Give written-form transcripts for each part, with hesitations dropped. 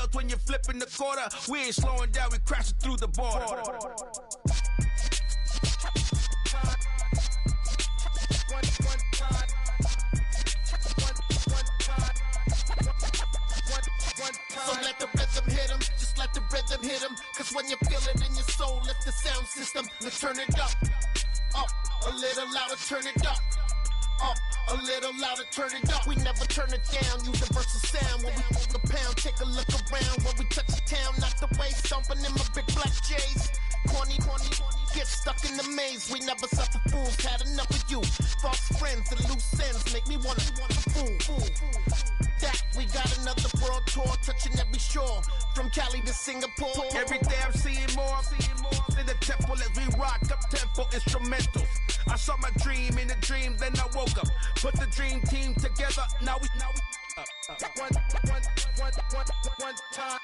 bells when you're flipping the quarter. We ain't slowing down, we crashing through the border. So let the rhythm hit 'em, just let the rhythm hit 'em. Cause when you feel it in your soul, lift the sound system. Let's turn it up, a little louder, turn it up. A little louder, turn it up. We never turn it down, universal sound. When we move the pound, take a look around. When we touch the town, knock the way, stomping in my big black J's. Corny, get stuck in the maze. We never suffer fools, had enough of you. False friends and loose ends make me wanna fool. That we got another world tour, touching every shore, from Cali to Singapore. Every day I'm seeing more in the temple as we rock up tempo instrumentals. I saw my dream in a dream, then I woke up. Put the dream team together, now we one time.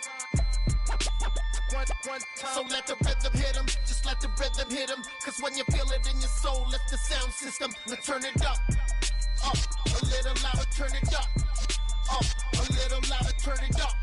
So let the rhythm hit 'em, just let the rhythm hit 'em. Cause when you feel it in your soul, lift the sound system. Let's turn it up, a little louder, turn it up. A little louder, turn it up.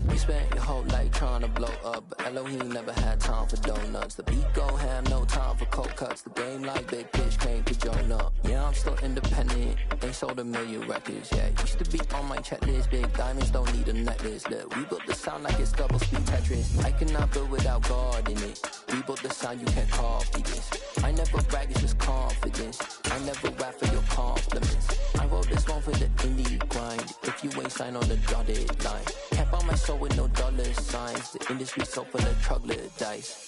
You spent your whole life trying to blow up, but Elohim never had time for donuts. The beat go ham, no time for cold cuts. The game like Big Fish came to join up. Yeah, I'm still independent, ain't sold a million records. Yeah, used to be on my checklist. Big diamonds don't need a necklace. Look, we built the sound like it's double speed Tetris. I cannot build without God in it. We built the sound, you can't copy this. I never brag, it's just confidence. I never rap for your compliments. I wrote this one for the indie grind. If you ain't signed on the dotted line, can't buy my soul with no dollar signs. The industry so full of troglodytes.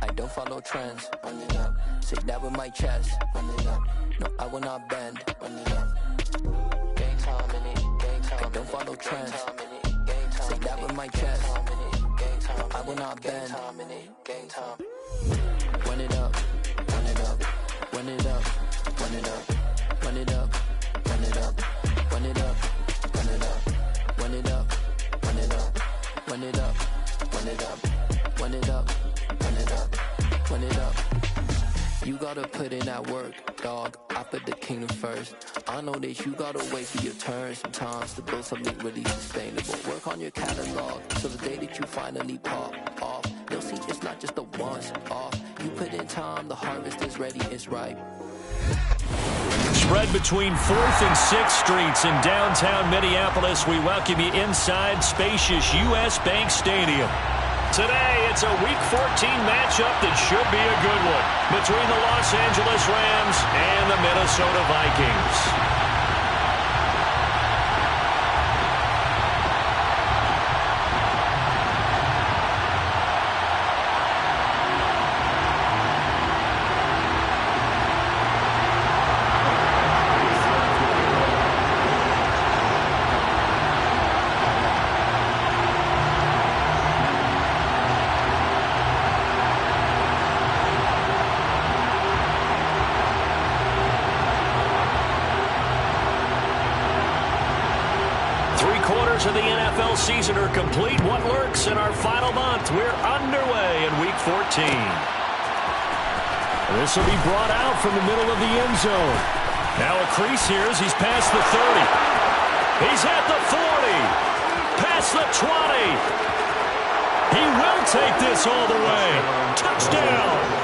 I don't follow trends. Run it up. Say that with my chest. Run it up. No, I will not bend. Run it up. Gang time in it. Gang time. I don't follow trends. Say that with my chest. No, I will not bend. Gang time. Run it up. Run it up. Run it up. Run it up. Run it up. Run it up. Run it up. Run it up. Run it up. Run it up. Run it up. Run it up. Run it up. Run it up. Run it up. You gotta put in that work, dog. I put the kingdom first. I know that you gotta wait for your turn sometimes to build something really sustainable. Work on your catalog so the day that you finally pop off, you'll see it's not just a once off. You put in time, the harvest is ready, it's ripe. Spread between 4th and 6th Streets in downtown Minneapolis, we welcome you inside spacious U.S. Bank Stadium. Today, it's a Week 14 matchup that should be a good one between the Los Angeles Rams and the Minnesota Vikings. Of the NFL season are complete. What lurks in our final month? We're underway in Week 14. This will be brought out from the middle of the end zone. Now a crease here as he's past the 30. He's at the 40. Past the 20. He will take this all the way. Touchdown.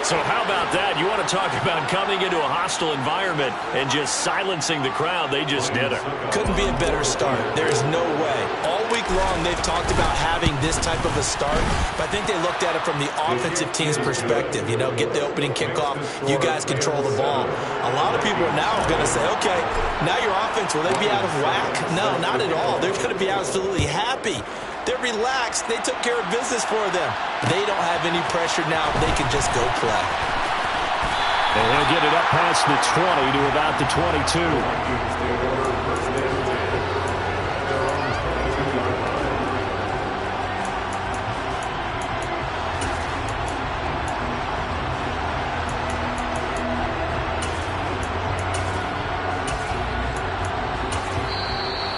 So how about that? You want to talk about coming into a hostile environment and just silencing the crowd. They just did it. Couldn't be a better start. There is no way. All week long they've talked about having this type of a start, but I think they looked at it from the offensive team's perspective. You know, get the opening kickoff. You guys control the ball. A lot of people are now going to say, okay, now your offense, will they be out of whack? No, not at all. They're going to be absolutely happy. They're relaxed. They took care of business for them. They don't have any pressure now. They can just go play. And they'll get it up past the 20 to about the 22.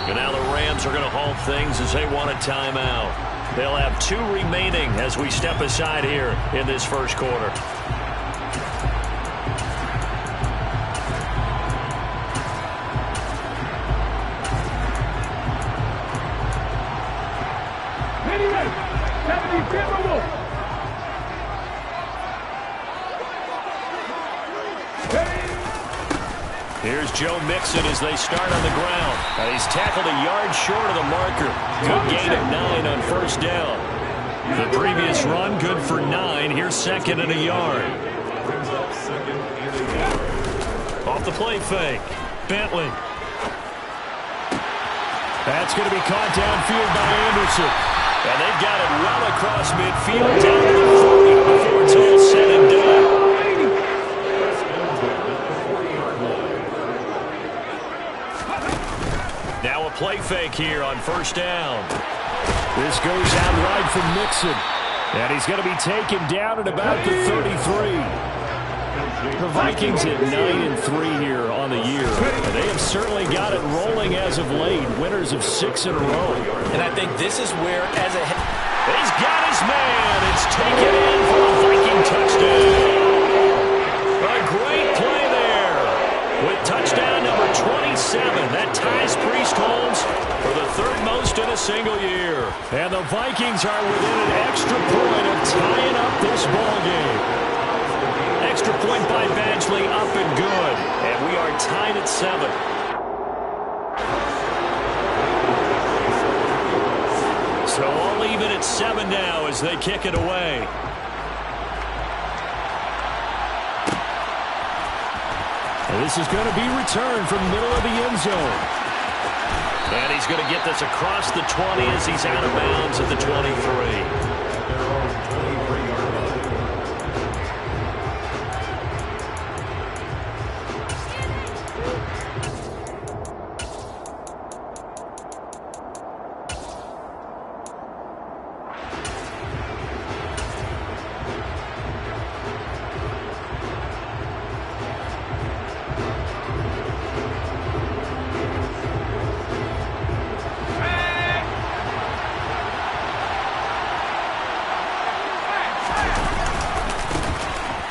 And now the Rams are going to halt things as they want a timeout. They'll have 2 remaining as we step aside here in this first quarter. Here's Joe Mixon as they start on the ground. And he's tackled a yard short of the marker. Good gain of 9 on first down. The previous run, good for 9. Here's 2nd and a yard. Off the play fake. Bentley. That's going to be caught downfield by Anderson. And they've got it well across midfield down to the 40 before it's all said and done. Now a play fake here on first down. This goes out wide from Mixon. And he's going to be taken down at about the 33. The Vikings at 9-3 here on the year. And they have certainly got it rolling as of late. Winners of 6 in a row. And I think this is where, as a... He's got his man. It's taken in for a Viking touchdown. A great play there. With touchdown number 27. That ties Priest Holmes for the 3rd most in a single year. And the Vikings are within an extra point of tying up this ball game. Extra point by Badgley, up and good. And we are tied at 7. So all even at 7 now as they kick it away. And this is going to be returned from the middle of the end zone. And he's going to get this across the 20 as he's out of bounds at the 23.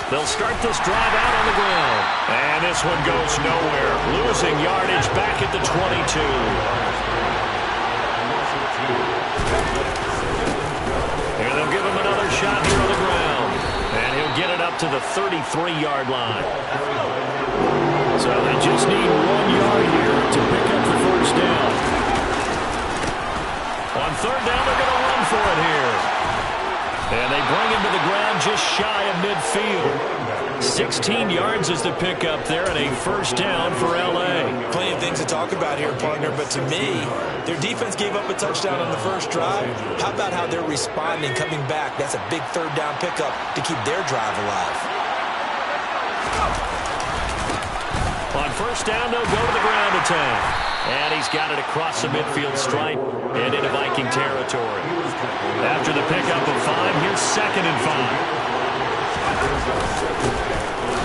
They'll start this drive out on the ground. And this one goes nowhere. Losing yardage back at the 22. And they'll give him another shot here on the ground. And he'll get it up to the 33-yard line. So they just need 1 yard here to pick up the first down. On 3rd down, they're going to run for it here. And they bring him to the ground just shy of midfield. 16 yards is the pickup there and a first down for L.A. Plenty of things to talk about here, partner, but to me, their defense gave up a touchdown on the first drive. How about how they're responding, coming back? That's a big 3rd down pickup to keep their drive alive. On first down, they'll go to the ground attack. And he's got it across the midfield stripe and into Viking territory. After the pickup of 5, here's 2nd and 5.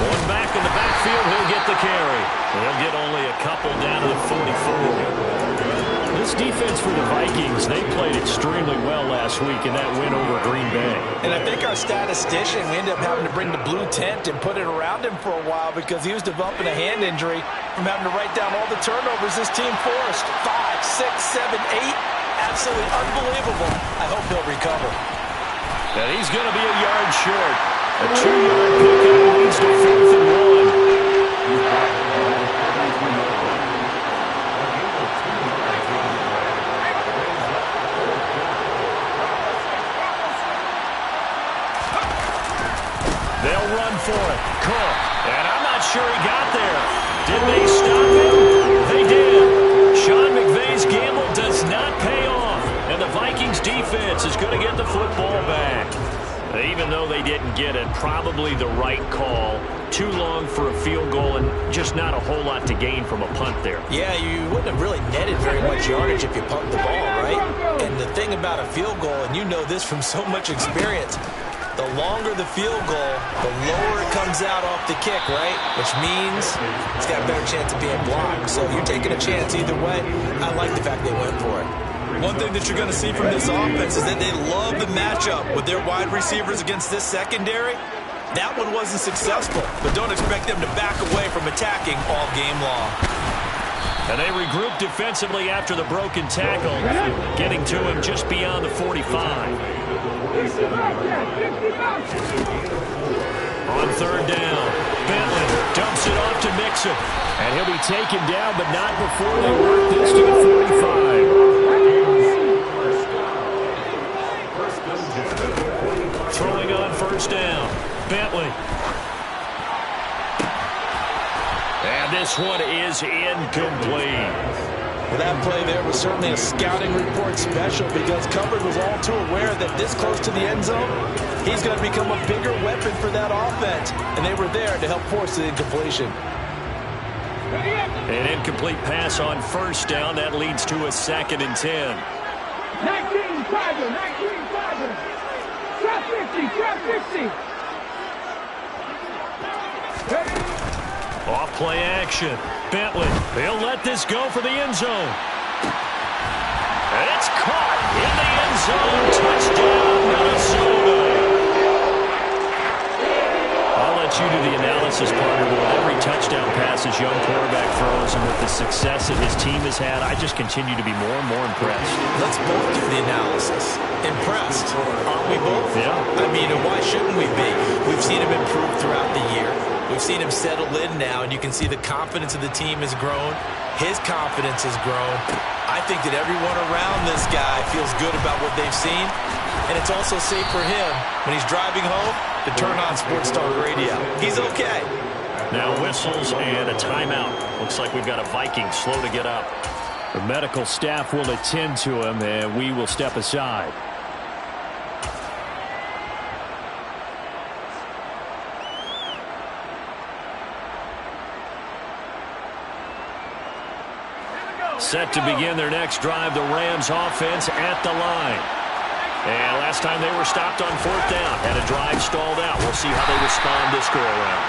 One back in the backfield, he'll get the carry. He'll get only a couple down to the 44. This defense for the Vikings, they played extremely well last week in that win over Green Bay. And I think our statistician, we ended up having to bring the blue tent and put it around him for a while because he was developing a hand injury from having to write down all the turnovers this team forced. 5, 6, 7, 8. Absolutely unbelievable. I hope he'll recover. And he's going to be a yard short. A 2-yard pickup leads to 4th and 1. They'll run for it. Cook. And I'm not sure he got there. Did they stop him? They did. Sean McVay's gamble does not pay off. And the Vikings defense is going to get the football back. Even though they didn't get it, probably the right call. Too long for a field goal and just not a whole lot to gain from a punt there. Yeah, you wouldn't have really netted very much yardage if you pumped the ball, right? And the thing about a field goal, and you know this from so much experience, The longer the field goal, the lower it comes out off the kick, right? Which means it's got a better chance of being blocked. So you're taking a chance either way. I like the fact they went for it. One thing that you're going to see from this offense is that they love the matchup with their wide receivers against this secondary. That one wasn't successful, but don't expect them to back away from attacking all game long. And they regroup defensively after the broken tackle, getting to him just beyond the 45. On third down, Bentley dumps it off to Mixon. And he'll be taken down, but not before they work this to the 45. Throwing on first down, Bentley. And this one is incomplete. Well, that play there was certainly a scouting report special because Covered was all too aware that this close to the end zone, he's going to become a bigger weapon for that offense. And they were there to help force the incompletion. An incomplete pass on first down. That leads to a 2nd and 10. 19 Tiger, 19 Tiger. Trap 50, trap 50. Off play action. Bentley, he'll let this go for the end zone. And it's caught in the end zone. Touchdown, Minnesota. I'll let you do the analysis, partner, but with every touchdown pass his young quarterback throws and with the success that his team has had, I just continue to be more and more impressed. Let's both do the analysis. Impressed. Aren't we both? Yeah. I mean, why shouldn't we be? We've seen him improve throughout the year. We've seen him settle in now, and you can see the confidence of the team has grown. His confidence has grown. I think that everyone around this guy feels good about what they've seen, and it's also safe for him when he's driving home to turn on Sports Talk Radio. He's okay. Now whistles and a timeout. Looks like we've got a Viking slow to get up. The medical staff will attend to him, and we will step aside. Set to begin their next drive, the Rams offense at the line. And last time they were stopped on 4th down, had a drive stalled out. We'll see how they respond this go-around.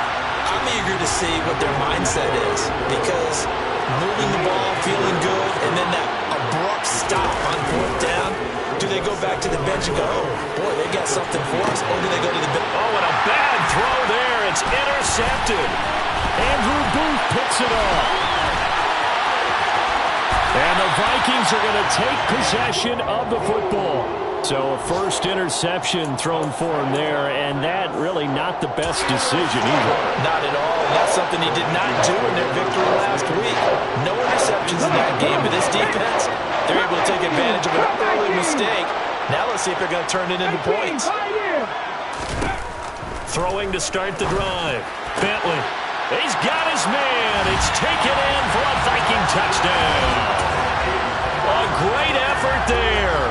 I'm eager to see what their mindset is because moving the ball, feeling good, and then that abrupt stop on 4th down, do they go back to the bench and go, oh, boy, they got something for us, or do they go to the bench? Oh, and a bad throw there. It's intercepted. Andrew Booth picks it off. And the Vikings are going to take possession of the football. So a first interception thrown for him there, and that really not the best decision either. Not at all. That's something he did not do in their victory last week. No interceptions in that game, but this defense, they're able to take advantage of an early mistake. Now let's see if they're going to turn it into points. Throwing to start the drive. Bentley. He's got his man. It's taken in for a Viking touchdown. A great effort there.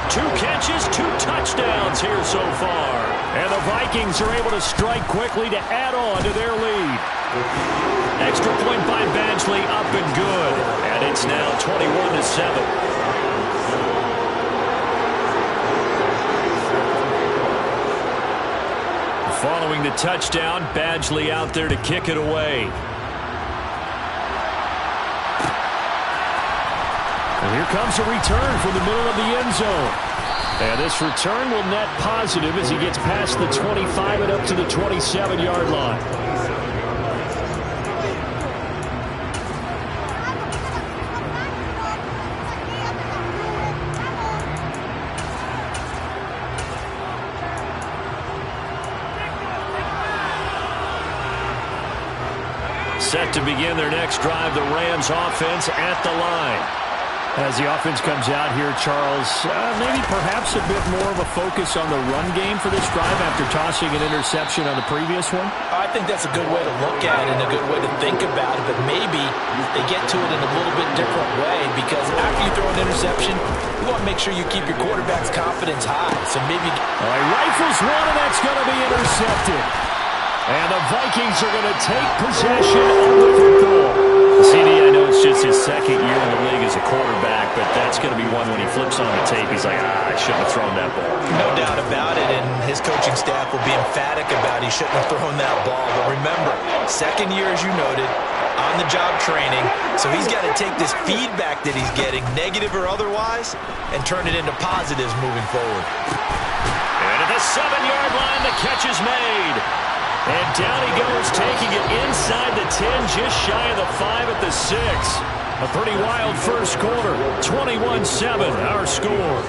2 catches, 2 touchdowns here so far. And the Vikings are able to strike quickly to add on to their lead. Extra point by Badgley, up and good. And it's now 21-7. Following the touchdown, Badgley out there to kick it away. And here comes a return from the middle of the end zone. And this return will net positive as he gets past the 25 and up to the 27-yard line. Set to begin their next drive, the Rams offense at the line. As the offense comes out here, Charles, maybe perhaps a bit more of a focus on the run game for this drive after tossing an interception on the previous one? I think that's a good way to look at it and a good way to think about it, but maybe they get to it in a little bit different way because after you throw an interception, you want to make sure you keep your quarterback's confidence high. So maybe... All right, rifles one, and that's going to be intercepted. And the Vikings are going to take possession of the football. CD, I know it's just his 2nd year in the league as a quarterback, but that's going to be one on when he flips on the tape, he's like, I shouldn't have thrown that ball. No doubt about it, and his coaching staff will be emphatic about he shouldn't have thrown that ball. But remember, second year, as you noted, on-the-job training, so he's got to take this feedback that he's getting, negative or otherwise, and turn it into positives moving forward. And at the 7-yard line, the catch is made. And down he goes, taking it inside the 10, just shy of the 5 at the 6. A pretty wild first quarter. 21-7, our score.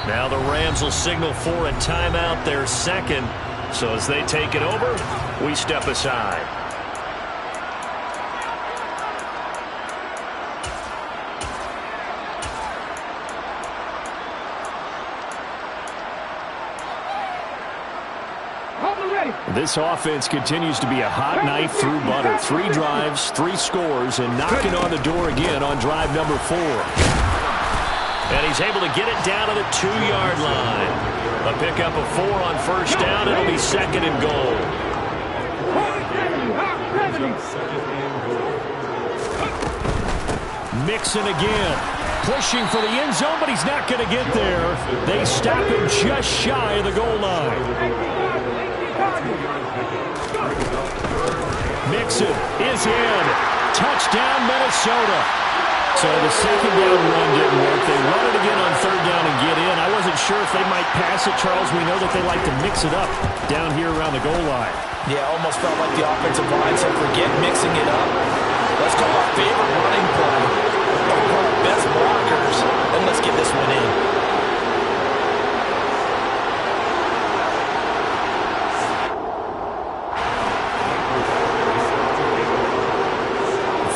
Now the Rams will signal for a timeout, their second. So as they take it over, we step aside. This offense continues to be a hot knife through butter. 3 drives, 3 scores, and knocking on the door again on drive number 4. And he's able to get it down to the 2-yard line. A pickup of 4 on first down. It'll be second and goal. Mixon again. Pushing for the end zone, but he's not going to get there. They stop him just shy of the goal line. Mixon is in. Touchdown, Minnesota. So the second down run didn't work. They run it again on third down and get in. I wasn't sure if they might pass it, Charles. We know that they like to mix it up down here around the goal line. Yeah, almost felt like the offensive line said, forget mixing it up. Let's call our favorite running play. One of our best blockers, and let's get this one in.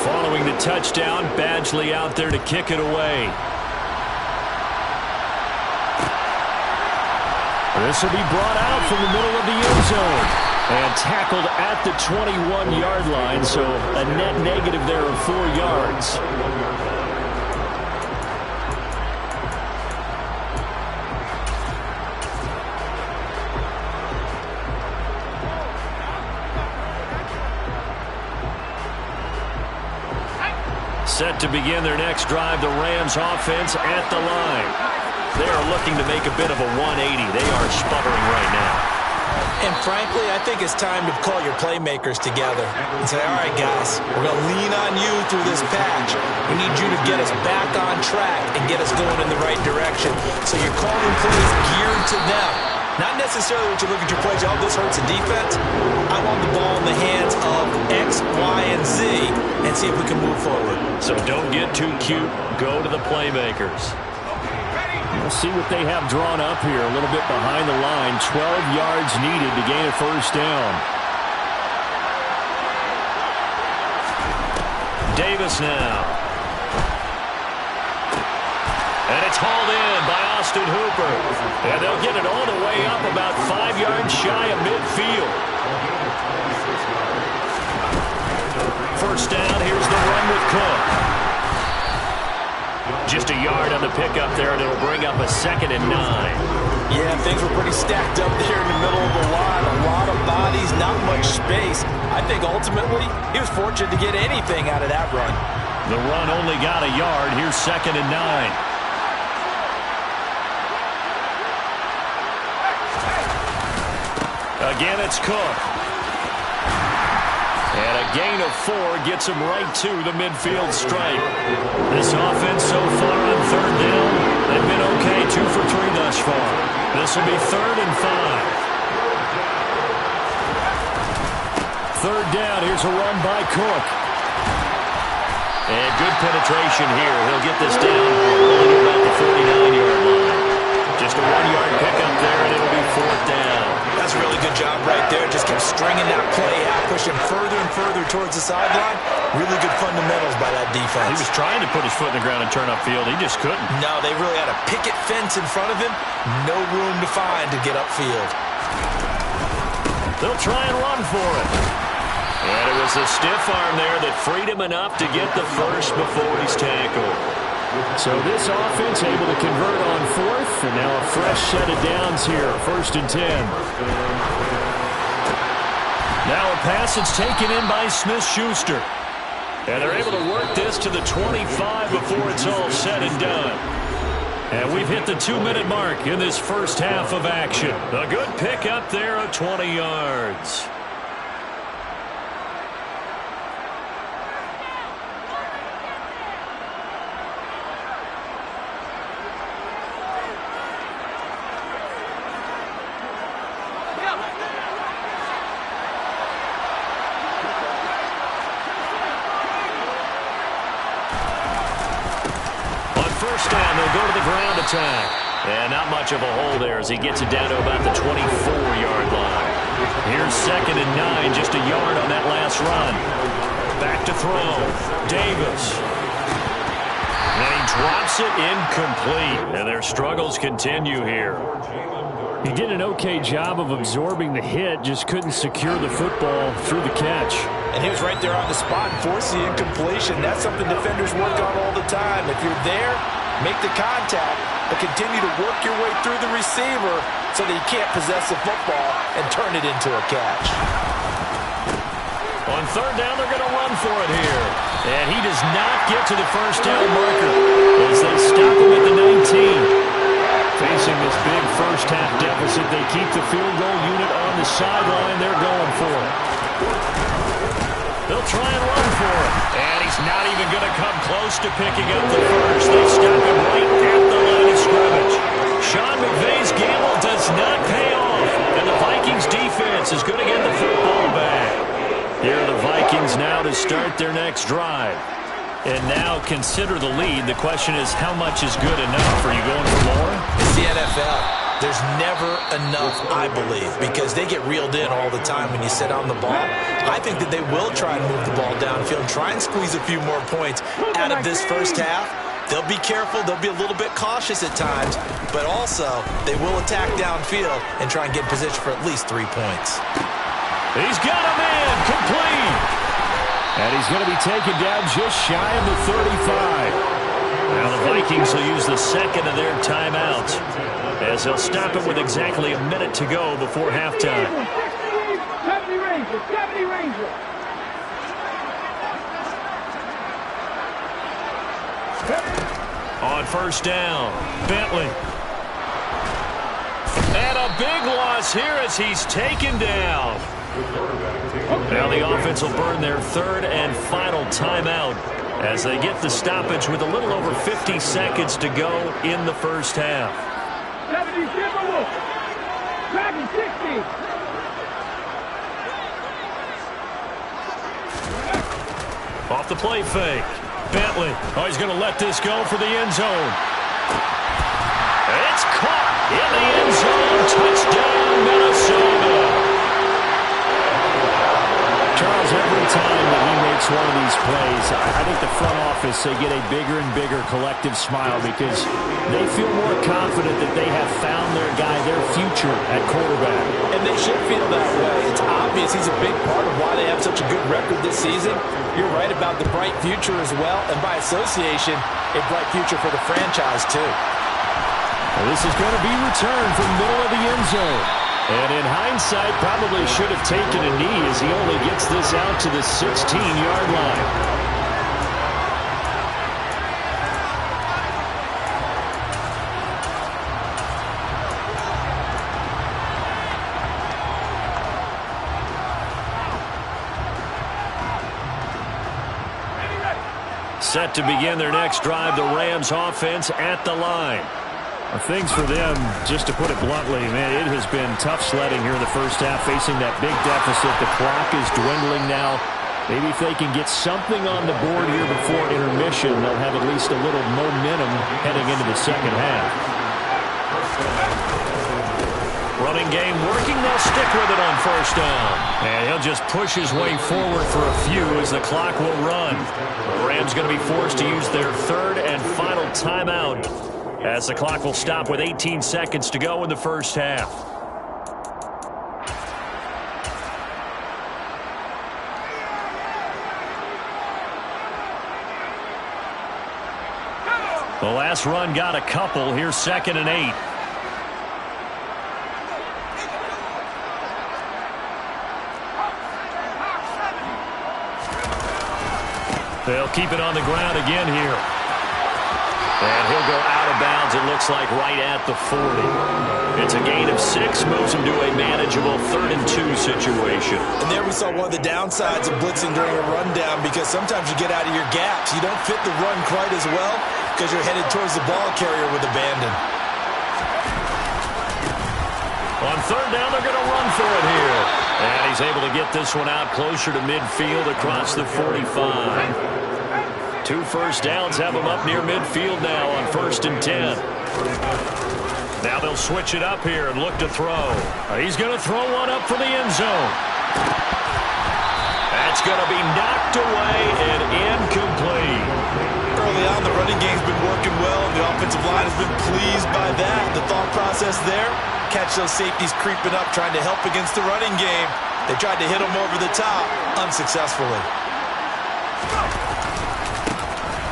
Following the touchdown, Badgley out there to kick it away. This will be brought out from the middle of the end zone and tackled at the 21-yard line, so a net negative there of 4 yards. Set to begin their next drive, the Rams offense at the line. They are looking to make a bit of a 180. They are sputtering right now. And frankly, I think it's time to call your playmakers together and say, all right, guys, we're going to lean on you through this patch. We need you to get us back on track and get us going in the right direction. So you're calling plays geared to them. Not necessarily when you look at your plays, oh, this hurts the defense. I want the ball in the hands of X, Y, and Z and see if we can move forward. So don't get too cute. Go to the playmakers. We'll see what they have drawn up here. A little bit behind the line. 12 yards needed to gain a first down. Davis now. And it's hauled in by Austin Hooper. And they'll get it all the way up about 5 yards shy of midfield. First down, here's the run with Cook. Just a yard on the pickup there, and it'll bring up a 2nd and 9. Yeah, things were pretty stacked up there in the middle of the line. A lot of bodies, not much space. I think ultimately he was fortunate to get anything out of that run. The run only got a yard. Here's 2nd and 9. Again, it's Cook. And a gain of 4 gets him right to the midfield stripe. This offense so far on third down, they've been okay, 2 for 3 thus far. This will be 3rd and 5. Third down, here's a run by Cook. And good penetration here. He'll get this down only to about the 49-yard line. Just a 1-yard pickup there, and it'll be 4th down. That's a really good job right there. Just kept stringing that play out, pushing further and further towards the sideline. Really good fundamentals by that defense. He was trying to put his foot in the ground and turn upfield. He just couldn't. No, they really had a picket fence in front of him. No room to find to get upfield. They'll try and run for it. And it was a stiff arm there that freed him enough to get the first before he's tackled. So this offense able to convert on fourth, and now a fresh set of downs here, 1st and 10. Now a pass that's taken in by Smith-Schuster. And they're able to work this to the 25 before it's all said and done. And we've hit the 2-minute mark in this first half of action. A good pick up there of 20 yards. And not much of a hole there as he gets it down to about the 24-yard line. Here's 2nd and 9, just a yard on that last run. Back to throw. Davis. And he drops it incomplete. And their struggles continue here. He did an okay job of absorbing the hit, just couldn't secure the football through the catch. And he was right there on the spot and forced the incompletion. That's something defenders work on all the time. If you're there, make the contact, but continue to work your way through the receiver so that you can't possess the football and turn it into a catch. On 3rd down, they're going to run for it here. And he does not get to the first down marker as they stop him at the 19. Facing this big first-half deficit, they keep the field goal unit on the sideline. They're going for it. They'll try and run for it. And he's not even going to come close to picking up the first. They stop him right at the line of scrimmage. Sean McVay's gamble does not pay off. And the Vikings defense is going to get the football back. Here are the Vikings now to start their next drive. And now consider the lead. The question is, how much is good enough? Are you going for more? It's the NFL. There's never enough, I believe, because they get reeled in all the time when you sit on the ball. I think that they will try and move the ball downfield, try and squeeze a few more points out of this first half. They'll be careful. They'll be a little bit cautious at times, but also they will attack downfield and try and get in position for at least 3 points. He's got a man complete. And he's going to be taken down just shy of the 35. Now the Vikings will use the second of their timeouts as they'll stop it with exactly a minute to go before halftime. 70 Rangers, 70 Rangers. On 1st down, Bentley. And a big loss here as he's taken down. Now the offense will burn their 3rd and final timeout as they get the stoppage with a little over 50 seconds to go in the first half. 70 Timberwolves. Dragon 60. Off the play fake. Bentley. Oh, he's going to let this go for the end zone. It's caught in the end zone. Touchdown, Minnesota. Charles, every time that he makes one of these plays, I think the front office, they get a bigger and bigger collective smile because they feel more confident that they have found their guy, their future at quarterback. And they should feel that way. It's obvious he's a big part of why they have such a good record this season. You're right about the bright future as well, and by association, a bright future for the franchise too. Well, this is going to be returned from the middle of the end zone. And in hindsight, probably should have taken a knee as he only gets this out to the 16-yard line. Set to begin their next drive, the Rams offense at the line. Things for them, just to put it bluntly, man, it has been tough sledding here in the first half, facing that big deficit. The clock is dwindling now. Maybe if they can get something on the board here before intermission, they'll have at least a little momentum heading into the second half. Running game working, they'll stick with it on 1st down. And he'll just push his way forward for a few as the clock will run. The Rams going to be forced to use their 3rd and final timeout as the clock will stop with 18 seconds to go in the first half. The last run got a couple. Here's 2nd and 8. They'll keep it on the ground again here. And he'll go out of bounds, it looks like, right at the 40. It's a gain of 6, moves him to a manageable 3rd and 2 situation. And there we saw one of the downsides of blitzing during a rundown, because sometimes you get out of your gaps. You don't fit the run quite as well because you're headed towards the ball carrier with abandon. On 3rd down, they're going to run for it here. And he's able to get this one out closer to midfield across the 45. 2 first downs have him up near midfield now on 1st and 10. Now they'll switch it up here and look to throw. He's going to throw one up for the end zone. That's going to be knocked away and incomplete. Early on, the running game's been working well, and the offensive line has been pleased by that. The thought process there, catch those safeties creeping up, trying to help against the running game. They tried to hit him over the top, unsuccessfully.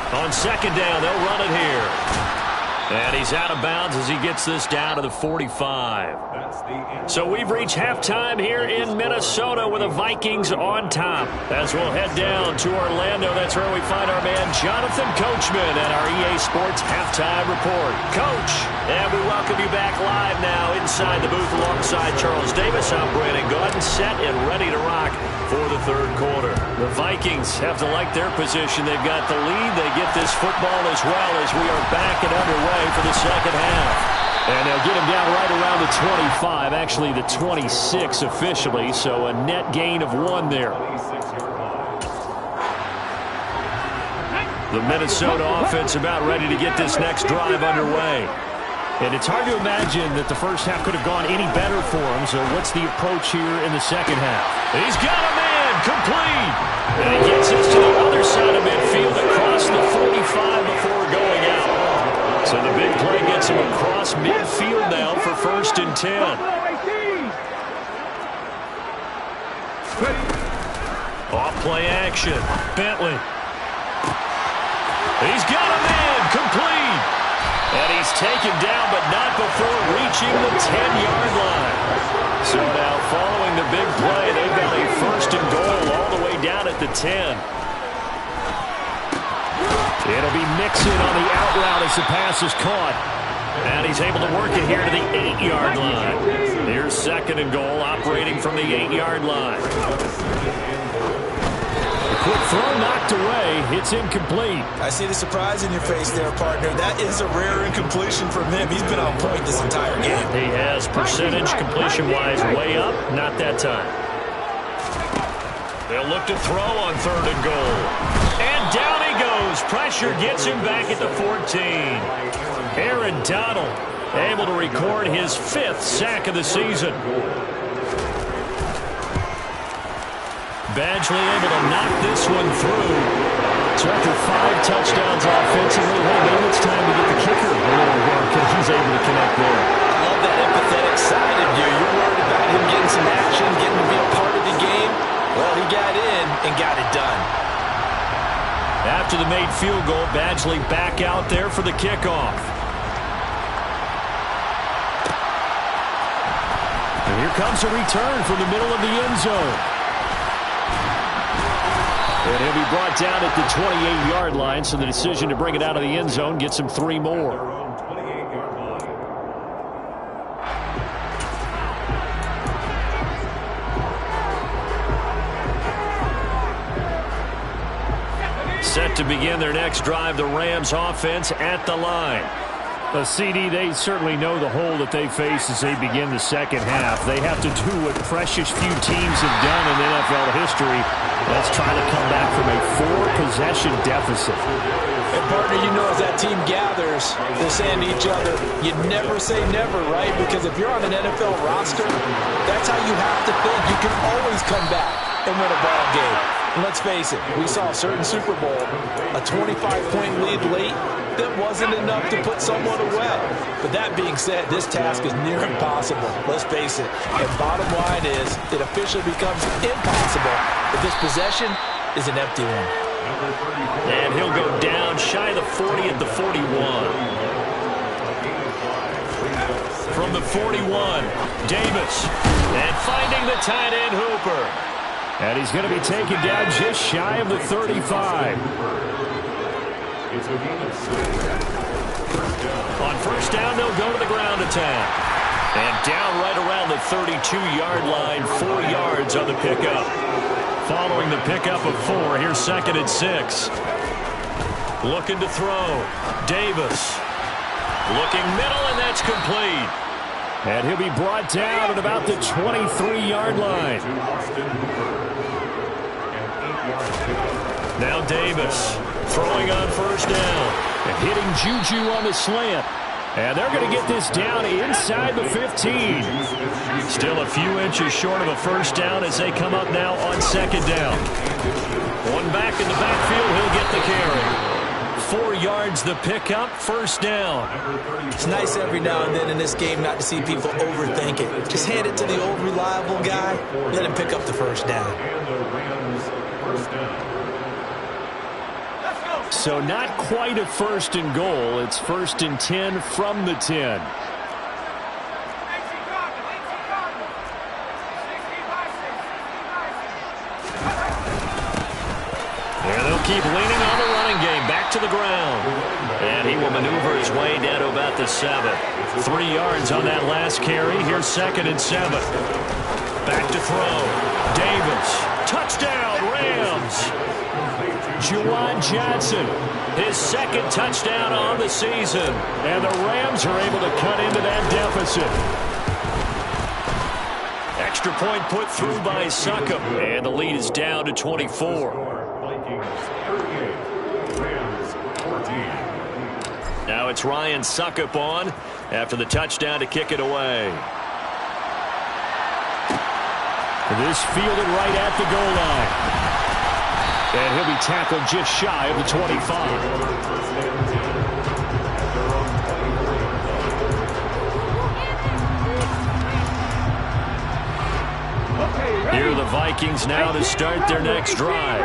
On 2nd down, they'll run it here. And he's out of bounds as he gets this down to the 45. So we've reached halftime here in Minnesota with the Vikings on top. As we'll head down to Orlando, that's where we find our man Jonathan Coachman at our EA Sports Halftime Report. Coach, and we welcome you back live now inside the booth alongside Charles Davis. I'm Brandon Gaudin, set and ready to rock for the 3rd quarter. The Vikings have to like their position. They've got the lead. They get this football as well as we are back and underway for the 2nd half. And they'll get him down right around the 25, actually the 26 officially, so a net gain of 1 there. The Minnesota offense about ready to get this next drive underway. And it's hard to imagine that the first half could have gone any better for him, so what's the approach here in the 2nd half? He's got a man, complete! And he gets this to the other side of midfield across the 45 before going out. So the big play gets him across midfield now for 1st and 10. Off play action. Bentley. He's got a man, complete. And he's taken down, but not before reaching the 10-yard line. So now following the big play, they've got a 1st and goal all the way down at the 10. It'll be Mixon on the out route as the pass is caught. And he's able to work it here to the 8-yard line. Here's 2nd and goal, operating from the 8-yard line. A quick throw knocked away. It's incomplete. I see the surprise in your face there, partner. That is a rare incompletion from him. He's been on point this entire game. He has percentage completion-wise way up. Not that time. They'll look to throw on 3rd and goal. And down he goes. Pressure gets him back at the 14. Aaron Donald able to record his 5th sack of the season. Badgley able to knock this one through. So after 5 touchdowns offensively, hey, maybe it's time to get the kicker a little work, and he's able to connect there. I love that empathetic side of you. You're worried about him getting some action, getting to be a part of the game. Well, he got in and got it done. After the made field goal, Badgley back out there for the kickoff. And here comes a return from the middle of the end zone. And he'll be brought down at the 28-yard line, so the decision to bring it out of the end zone gets him 3 more. Set to begin their next drive, the Rams offense at the line. CD, they certainly know the hole that they face as they begin the 2nd half. They have to do what precious few teams have done in NFL history. That's trying to come back from a 4-possession deficit. And partner, you know as that team gathers, they're saying to each other, you never say never, right? Because if you're on an NFL roster, that's how you have to think. You can always come back and win a ball game. And let's face it, we saw a certain Super Bowl, a 25-point lead late, that wasn't enough to put someone away. But that being said, this task is near impossible. Let's face it. And bottom line is, it officially becomes impossible if this possession is an empty one. And he'll go down shy of the 40 at the 41. From the 41, Davis. And finding the tight end Hooper. And he's going to be taken down just shy of the 35. On first down, they'll go to the ground attack. And down right around the 32-yard line, 4 yards on the pickup. Following the pickup of 4, here's 2nd and 6. Looking to throw. Davis. Looking middle, and that's complete. And he'll be brought down at about the 23-yard line. Now Davis throwing on first down. And hitting Juju on the slant. And they're going to get this down inside the 15. Still a few inches short of a first down as they come up now on 2nd down. One back in the backfield, he'll get the carry. 4 yards the pickup, first down. It's nice every now and then in this game not to see people overthink it. Just hand it to the old reliable guy, let him pick up the first down. So not quite a 1st and goal. It's 1st and 10 from the 10. Yeah, they'll keep leaning on the running game. Back to the ground. And he will maneuver his way down to about the 7. 3 yards on that last carry. Here's 2nd and 7. Back to throw. Davis. Touchdown, Rams. Juwan Johnson, his 2nd touchdown on the season. And the Rams are able to cut into that deficit. Extra point put through by Succop. And the lead is down to 24. Now it's Ryan Succop on after the touchdown to kick it away. This fielded right at the goal line. And he'll be tackled just shy of the 25. Here are the Vikings now to start their next drive.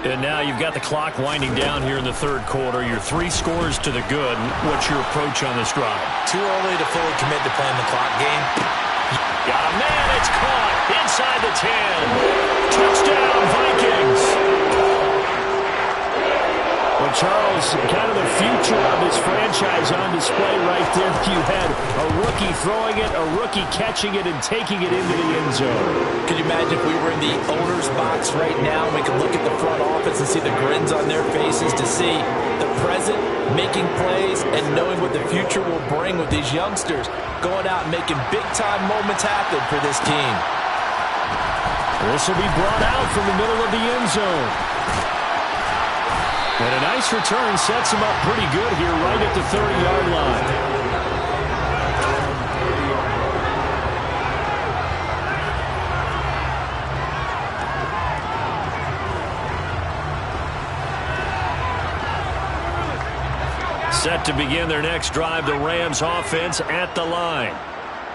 And now you've got the clock winding down here in the 3rd quarter. Your 3 scores to the good. What's your approach on this drive? Too early to fully commit to playing the clock game. Got a man, it's caught inside the 10. Touchdown, Vikings. Well, Charles, kind of the future of this franchise on display right there. You had a rookie throwing it, a rookie catching it, and taking it into the end zone. Could you imagine if we were in the owner's box right now and we could look at the front office and see the grins on their faces to see the present making plays and knowing what the future will bring with these youngsters going out and making big-time moments happen for this team. This will be brought out from the middle of the end zone. And a nice return sets him up pretty good here right at the 30-yard line. Set to begin their next drive, the Rams offense at the line.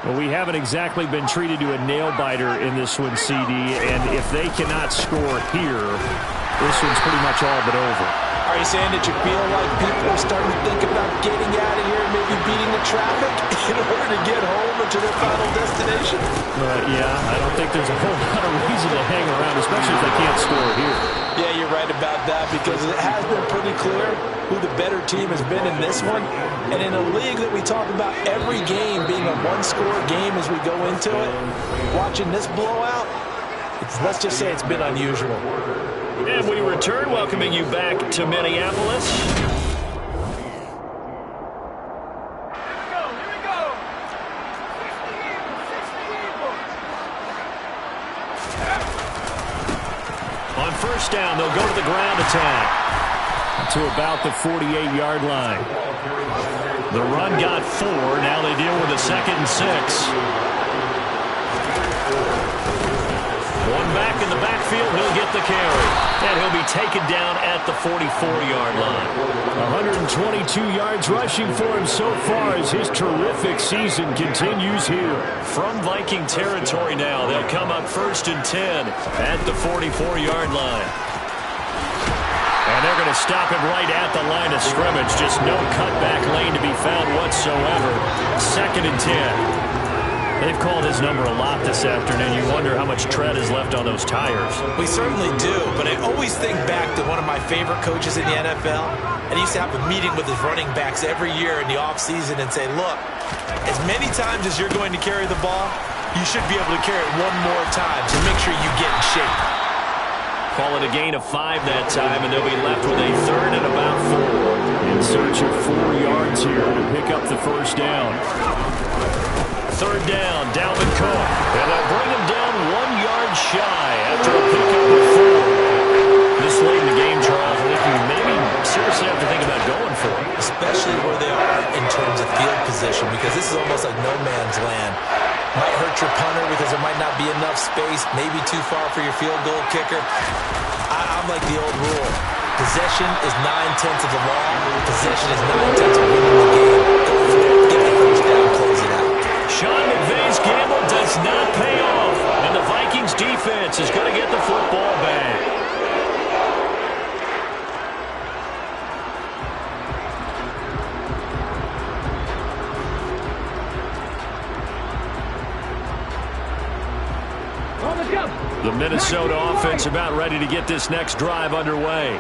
Well, we haven't exactly been treated to a nail-biter in this one, CD, and if they cannot score here, this one's pretty much all but over. Are you saying that you feel like people are starting to think about getting out of here and maybe beating the traffic in order to get home or to their final destination? Yeah, I don't think there's a whole lot of reason to hang around, especially if they can't score here. Yeah, you're right about that because it has been pretty clear who the better team has been in this one. And in a league that we talk about every game being a one-score game as we go into it, watching this blowout, let's just say it's been unusual. And we return, welcoming you back to Minneapolis. On first down, they'll go to the ground attack. To about the 48-yard line. The run got 4. Now they deal with a 2nd and 6. One back in the backfield, he'll get the carry. And he'll be taken down at the 44-yard line. 122 yards rushing for him so far as his terrific season continues here. From Viking territory now, they'll come up 1st and 10 at the 44-yard line. to stop him right at the line of scrimmage. Just no cutback lane to be found whatsoever. 2nd and 10. They've called his number a lot this afternoon. You wonder how much tread is left on those tires. We certainly do, but I always think back to one of my favorite coaches in the NFL. And he used to have a meeting with his running backs every year in the offseason and say, look, as many times as you're going to carry the ball, you should be able to carry it one more time, so make sure you get in shape. Call it a gain of 5 that time, and they'll be left with a 3rd and about 4. In search of 4 yards here to pick up the first down. 3rd down, Dalvin Cook. And they'll bring him down 1 yard shy after a pickup of 4. This late in the game, Charles, I think you maybe seriously have to think about going for it. Especially where they are in terms of field position, because this is almost like no man's land. Might hurt your punter because there might not be enough space, maybe too far for your field goal kicker. I'm like the old rule. Possession is 9/10 of the law. Possession is 9/10 of winning the game. Go for it. Get the first down. Close it out. Sean McVay's gamble does not pay off, and the Vikings defense is going to get the football back. The Minnesota offense about ready to get this next drive underway.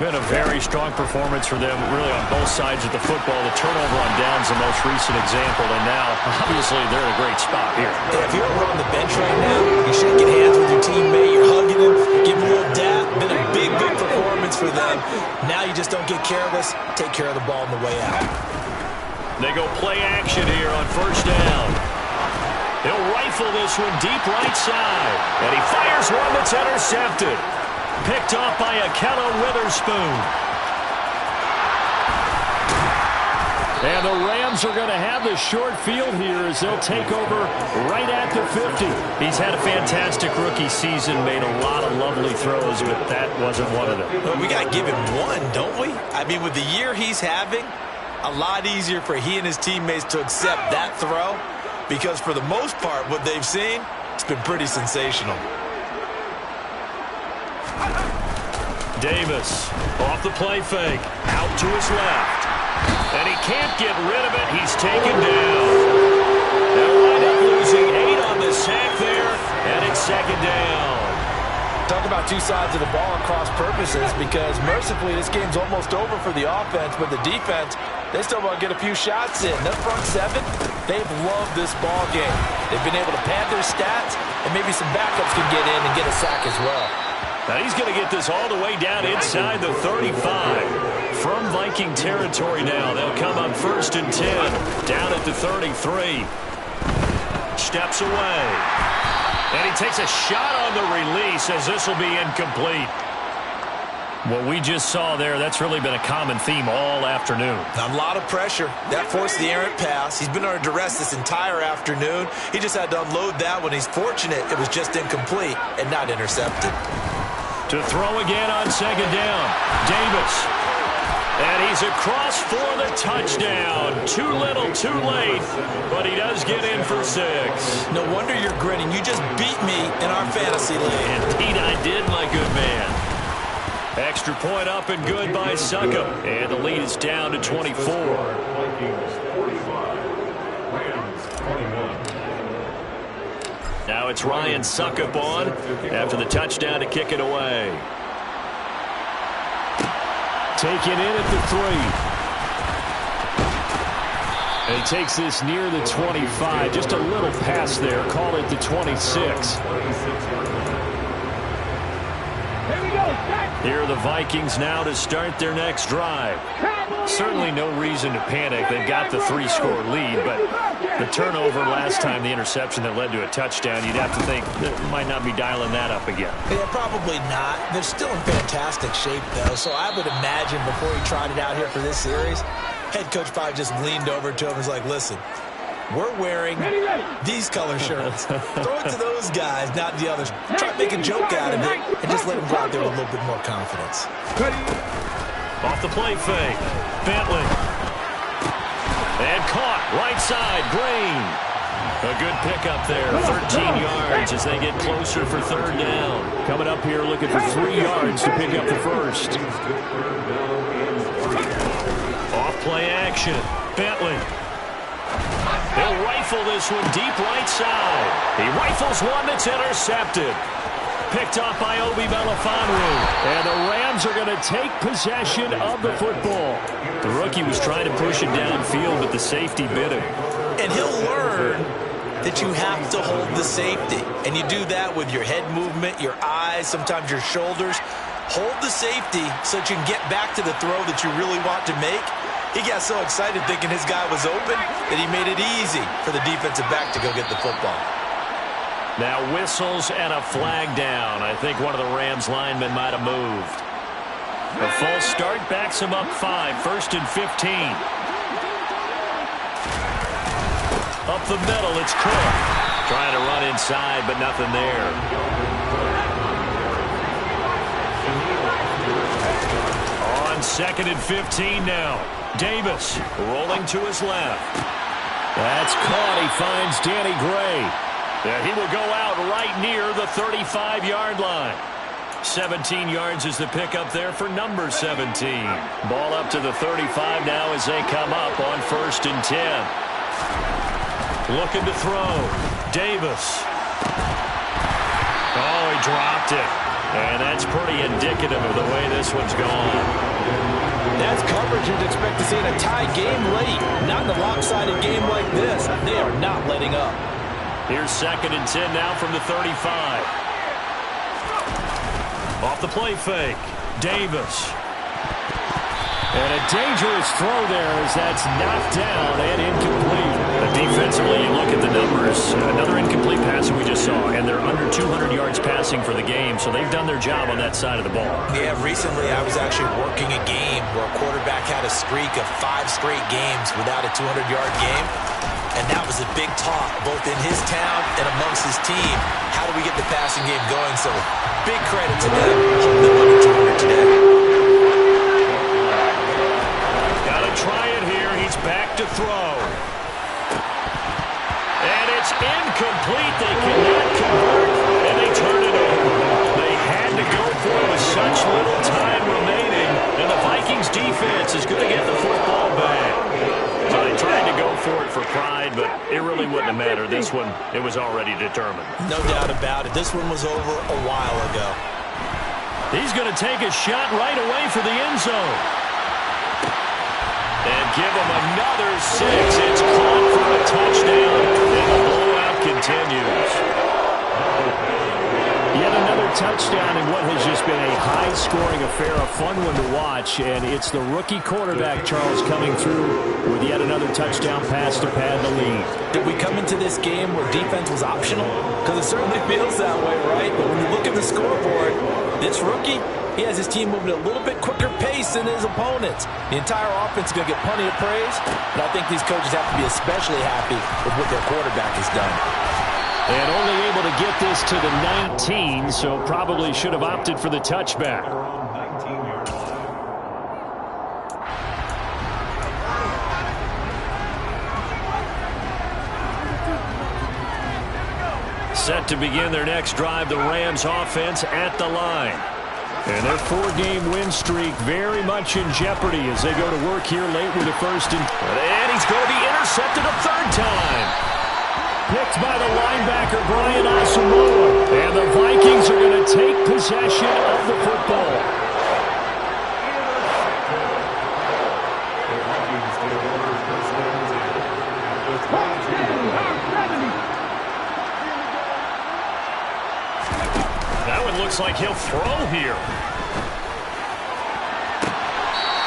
Been a very strong performance for them, really on both sides of the football. The turnover on downs the most recent example, and now, obviously, they're in a great spot here. Yeah, if you're over on the bench right now, you're shaking hands with your teammate, you're hugging him, giving him a little dap. Been a big, big performance for them. Now you just don't get careless. Take care of the ball on the way out. They go play action here on 1st down. He'll rifle this one deep right side, and he fires one that's intercepted. Picked off by Akello Witherspoon. And the Rams are going to have the short field here as they'll take over right at the 50. He's had a fantastic rookie season, made a lot of lovely throws, but that wasn't one of them. Well, we got to give him one, don't we? I mean, with the year he's having, a lot easier for he and his teammates to accept that throw, because for the most part, what they've seen, it's been pretty sensational. Davis off the play fake, out to his left. And he can't get rid of it. He's taken down. They'll wind up losing 8 on the sack there, and it's 2nd down. Talk about two sides of the ball and cross purposes, because mercifully this game's almost over for the offense, but the defense, they still want to get a few shots in. That front 7, they've loved this ball game. They've been able to pad their stats, and maybe some backups can get in and get a sack as well. Now he's going to get this all the way down inside the 35. From Viking territory now, they'll come up 1st and 10, down at the 33. Steps away. And he takes a shot on the release as this will be incomplete. What we just saw there, that's really been a common theme all afternoon. A lot of pressure. That forced the errant pass. He's been under duress this entire afternoon. He just had to unload that one. He's fortunate it was just incomplete and not intercepted. To throw again on 2nd down, Davis. And he's across for the touchdown. Too little, too late, but he does get in for 6. No wonder you're grinning. You just beat me in our fantasy league. Indeed I did, my good man. Extra point up and good by Succop. And the lead is down to 24. Now it's Ryan Succop on after the touchdown to kick it away. Taken in at the 3. And he takes this near the 25. Just a little pass there. Call it the 26. Here are the Vikings now to start their next drive. Certainly no reason to panic. They've got the 3-score lead, but the turnover last time, the interception that led to a touchdown, you'd have to think that might not be dialing that up again. Yeah, probably not. They're still in fantastic shape, though, so I would imagine before he tried it out here for this series, head coach probably just leaned over to him and was like, listen, we're wearing these color shirts. Throw it to those guys, not the others. Try to make a joke out of it and just let them go out there with a little bit more confidence. Off the play fake. Bentley. And caught right side. Green. A good pickup there, 13 yards as they get closer for third down. Coming up here looking for 3 yards to pick up the first. Off play action. Bentley. He'll rifle this one deep right side. He rifles one that's intercepted. Picked off by Obi Melifonwu. And the Rams are going to take possession of the football. The rookie was trying to push it downfield, but the safety bit him. And he'll learn that you have to hold the safety. And you do that with your head movement, your eyes, sometimes your shoulders. Hold the safety so that you can get back to the throw that you really want to make. He got so excited thinking his guy was open that he made it easy for the defensive back to go get the football. Now whistles and a flag down. I think one of the Rams linemen might have moved. A false start backs him up 5, 1st and 15. Up the middle, it's Cook. Trying to run inside, but nothing there. On 2nd and 15 now. Davis rolling to his left. That's caught. He finds Danny Gray. Yeah, he will go out right near the 35-yard line. 17 yards is the pickup there for number 17. Ball up to the 35 now as they come up on 1st and 10. Looking to throw. Davis. Oh, he dropped it. And that's pretty indicative of the way this one's gone. That's coverage you'd expect to see in a tie game late. Not in a lopsided game like this. They are not letting up. Here's 2nd and 10 now from the 35. Off the play fake. Davis. And a dangerous throw there as that's knocked down and incomplete. Defensively, you look at the numbers. Another incomplete pass that we just saw, and they're under 200 yards passing for the game, so they've done their job on that side of the ball. Yeah, recently I was actually working a game where a quarterback had a streak of 5 straight games without a 200-yard game, and that was a big talk both in his town and amongst his team. How do we get the passing game going? So big credit to them. Holding them under 200 today. Got to try it here. He's back to throw. And it's incomplete. They cannot convert, and they turn it over. They had to go for it with such little time remaining, and the Vikings defense is going to get the football back. So they tried to go for it for pride, but it really wouldn't have mattered. This one, it was already determined. No doubt about it. This one was over a while ago. He's going to take a shot right away for the end zone. And give him another 6. It's caught for a touchdown, and the blowout continues. Yet another touchdown in what has just been a high-scoring affair, a fun one to watch, and it's the rookie quarterback, Charles, coming through with yet another touchdown pass to pad the lead. Did we come into this game where defense was optional? Because it certainly feels that way, right? But when you look at the scoreboard, this rookie, he has his team moving at a little bit quicker pace than his opponents. The entire offense is going to get plenty of praise, but I think these coaches have to be especially happy with what their quarterback has done. And only able to get this to the 19, so probably should have opted for the touchback. Set to begin their next drive, the Rams offense at the line. And their 4-game win streak very much in jeopardy as they go to work here late with the 1st and he's going to be intercepted a 3rd time. Picked by the linebacker, Brian Asamoah. And the Vikings are going to take possession of the football. That one looks like he'll throw here.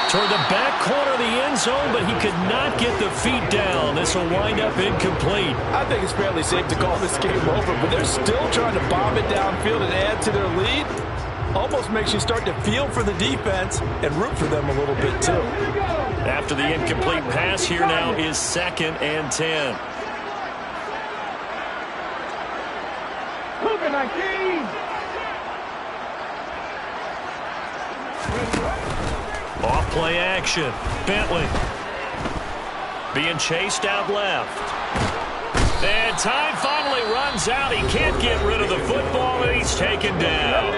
Toward the back corner of the end zone, but he could not get the feet down. This will wind up incomplete. I think it's fairly safe to call this game over, but they're still trying to bomb it downfield and add to their lead. Almost makes you start to feel for the defense and root for them a little bit, too. After the incomplete pass, here now is 2nd and 10. Cougar 19. Off play action. Bentley being chased out left. And time finally runs out. He can't get rid of the football, and he's taken down.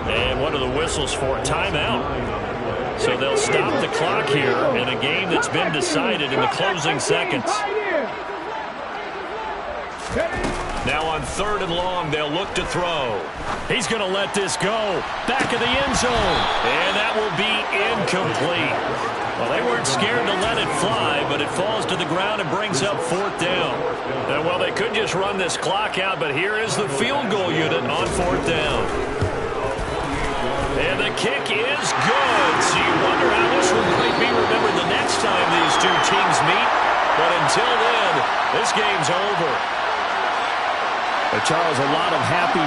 And what are the whistles for? Timeout. So they'll stop the clock here in a game that's been decided in the closing seconds. Now on 3rd and long, they'll look to throw. He's going to let this go. Back of the end zone. And that will be incomplete. Well, they weren't scared to let it fly, but it falls to the ground and brings up 4th down. And, well, they could just run this clock out, but here is the field goal unit on 4th down. And the kick is good. So you wonder how this one might be remembered the next time these two teams meet. But until then, this game's over. Charles, a lot of happy